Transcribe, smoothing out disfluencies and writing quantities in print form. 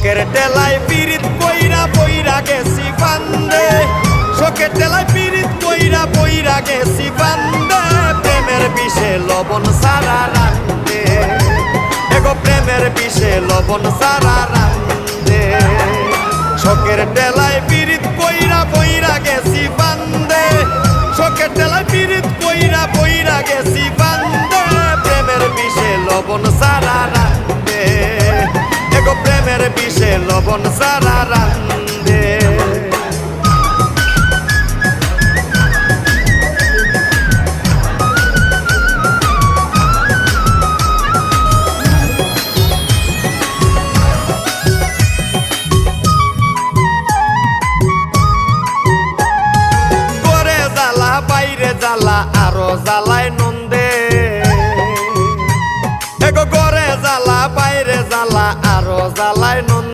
শোকের টেলায় পীড়িত কইরা বইরা গেছি বান্দে, শোকের টেলায় পীড়িত কইরা বইরা গেছি বান্দে, প্রেমের বিষে লবণ সারা রান্দে, এগো প্রেমের বিষে লবণ সারা রান্দে। শোকের টেলায় পীড়িত কইরা বইরা গেছি বান্দে, শোকের টেলায় পীড়িত কইরা বইরা গেছি বান্দে, প্রেমের বিষে লবণ সারা রান্দে, এগো প্রেমের বিষে লবণ সারা রান্দে। করে জ্বালা বাইরে জ্বালা আরো জ্বালায় নন্দে, এগো করে জ্বালা বাইরে জ্বালা আরো জ্বালায় নন্দে।